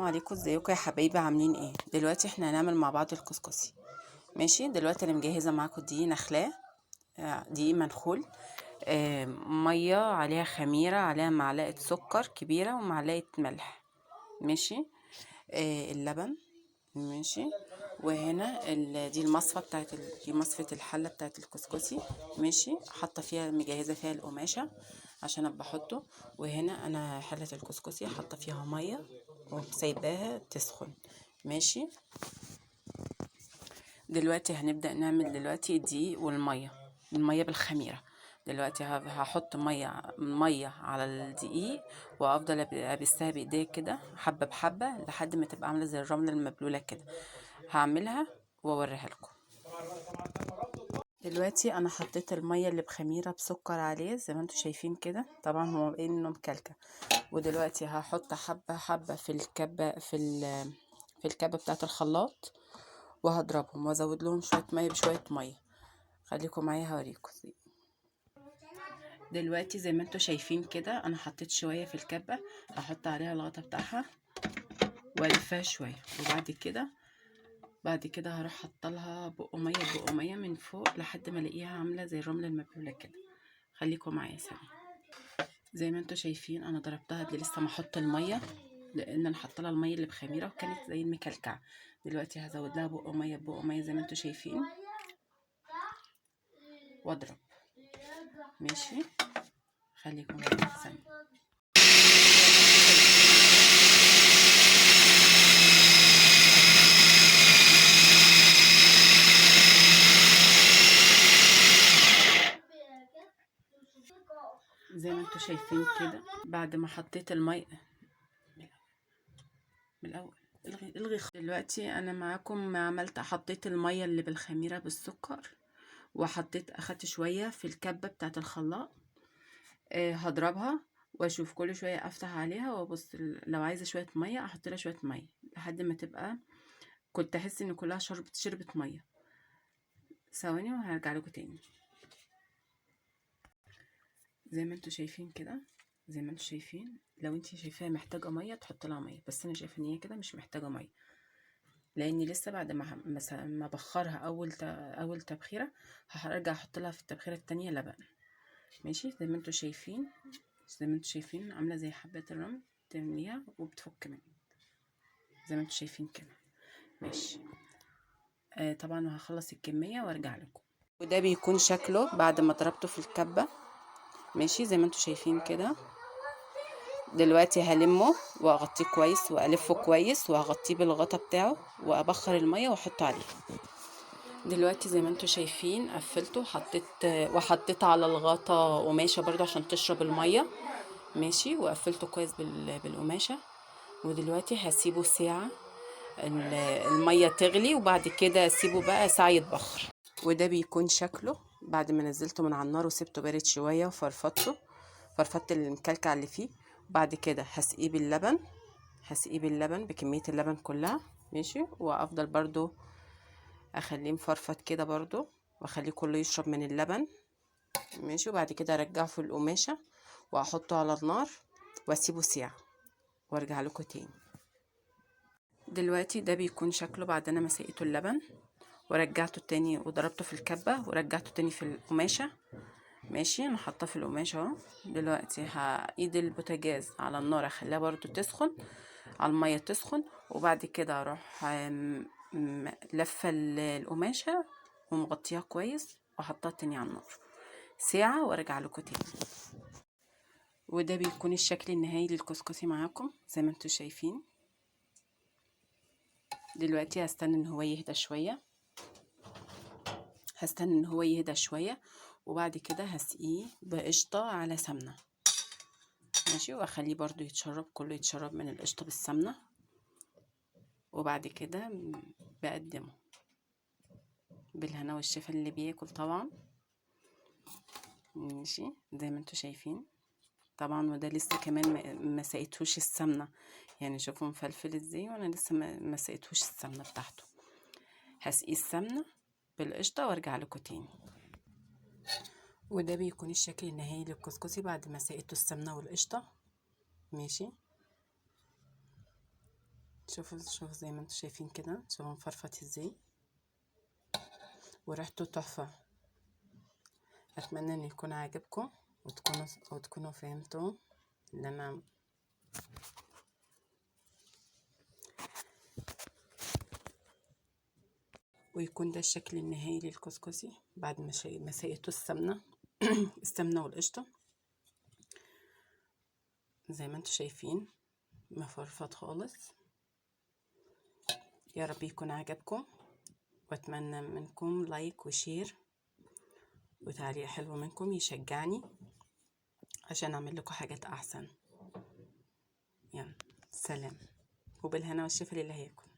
السلام عليكم، ازيكم يا حبايبي؟ عاملين ايه؟ دلوقتي احنا هنعمل مع بعض الكسكسي. ماشي. دلوقتي انا مجهزه معاكم دقيق نخلاه، دقيق منخول، ميه عليها خميره، عليها معلقه سكر كبيره ومعلقه ملح. ماشي. اللبن. ماشي. وهنا دي المصفى بتاعت دي مصفة الحلة بتاعت الكسكسي. ماشي. حاطة فيها، مجهزة فيها القماشة عشان ابقى احطه. وهنا انا حلة الكسكسي حاطة فيها مية وسايباها تسخن. ماشي. دلوقتي هنبدأ نعمل دلوقتي الدقيق والمية، المية بالخميرة. دلوقتي هحط مية على الدقيق، وافضل ابسها بايديا كده حبة بحبة لحد ما تبقى عاملة زي الرملة المبلولة كده. هعملها واوريها لكم. دلوقتي انا حطيت المية اللي بخميرة بسكر عليه زي ما انتم شايفين كده، طبعا هو باين انه مكلكع. ودلوقتي هحط حبة حبة في الكبة بتاعة الخلاط، وهضربهم وازود لهم شوية مية بشوية مية. خليكم معايا هوريكم. دلوقتي زي ما انتم شايفين كده انا حطيت شوية في الكبة، هحط عليها الغطا بتاعها والفها شوية، بعد كده هروح حطلها بق مية من فوق لحد ما الاقيها عاملة زي الرملة المبلولة كده. خليكم معايا ثانية. زي ما انتم شايفين انا ضربتها دي لسه ما احط المية، لان انا حاطه لها المية اللي بخميرة وكانت زي المكلكع. دلوقتي هزود لها بق مية زي ما انتم شايفين واضرب. ماشي. خليكم معايا ثانية. زي ما انتم شايفين كده بعد ما حطيت المية من الاول الغي. دلوقتي انا معاكم حطيت المية اللي بالخميرة بالسكر، اخدت شوية في الكبة بتاعت الخلاط. هضربها واشوف كل شوية افتح عليها وابص، لو عايزة شوية مية احط لها شوية مية لحد ما تبقى، كنت احس ان كلها شربت مية. ثواني وهرجع لكم تاني. زي ما انتوا شايفين كده، زي ما انتوا شايفين، لو انتي شايفاها محتاجة مية تحط لها مية، بس انا شايفة ان هي كده مش محتاجة مية، لاني لسه بعد ما بخرها اول تبخيرة هرجع احط لها في التبخيرة التانية لبن. ماشي. زي ما انتوا شايفين عاملة زي حبات الرمل، تعمليها وبتفك منها زي ما انتوا شايفين كده. ماشي. طبعا هخلص الكمية وارجع لكم. وده بيكون شكله بعد ما ضربته في الكبة. ماشي. زي ما انتوا شايفين كده. دلوقتي هلمه واغطيه كويس والفه كويس وهغطيه بالغطا بتاعه وابخر الميه واحطه عليه. دلوقتي زي ما انتوا شايفين قفلته، وحطيت على الغطا قماشه برضو عشان تشرب الميه. ماشي. وقفلته كويس بالقماشه. ودلوقتي هسيبه ساعه الميه تغلي، وبعد كده اسيبه بقى ساعه يتبخر. وده بيكون شكله بعد ما نزلته من على النار وسبته بارد شويه فرفدت المكلكع اللي فيه. بعد كده هسقيه باللبن بكمية اللبن كلها. ماشي. وافضل برضو اخليه مفرفط كده برضو، واخليه كله يشرب من اللبن. ماشي. وبعد كده ارجعه في القماشة واحطه على النار واسيبه ساعة وارجع لكم تاني. دلوقتي ده بيكون شكله بعد انا ما سقيته اللبن ورجعته تاني وضربته في الكبة ورجعته تاني في القماشة. ماشي. انا حاطاه في القماشه اهو. دلوقتي هايد البوتاجاز على النار اخليها برضو تسخن، على الميه تسخن، وبعد كده اروح لفه القماشه ومغطيها كويس واحطها تاني على النار ساعه وارجع لكم تاني. وده بيكون الشكل النهائي للكسكسي معاكم زي ما انتم شايفين. دلوقتي هستنى ان هو يهدى شويه، وبعد كده هسقيه بقشطه على سمنه. ماشي. واخليه برضو كله يتشرب من القشطة بالسمنة، وبعد كده بقدمه بالهنا والشفا اللي بياكل طبعا. ماشي. زي ما انتوا شايفين طبعا. وده لسه كمان ما سقيتهوش السمنة، يعني شوفوا مفلفل ازاي، وانا لسه ما سقيتهوش السمنة بتاعته. هسقيه السمنة بالقشطة وارجع لكم تاني. وده بيكون الشكل النهائي للكسكسي بعد ما سقيته السمنة والقشطة. ماشي. شوفوا زي ما انتوا شايفين كده، شوفوا مفرفط ازاي وريحته تحفة. اتمنى ان يكون عاجبكم وتكونوا فهمتوا اللي انا ويكون ده الشكل النهائي للكسكسي بعد ما سقيته السمنة السمنة والقشطة زي ما انتوا شايفين مفرفط خالص. يا رب يكون عجبكم، واتمنى منكم لايك وشير وتعليق حلو منكم يشجعني عشان اعمل لكم حاجات احسن. يلا سلام وبالهنا والشفا للي هياكل.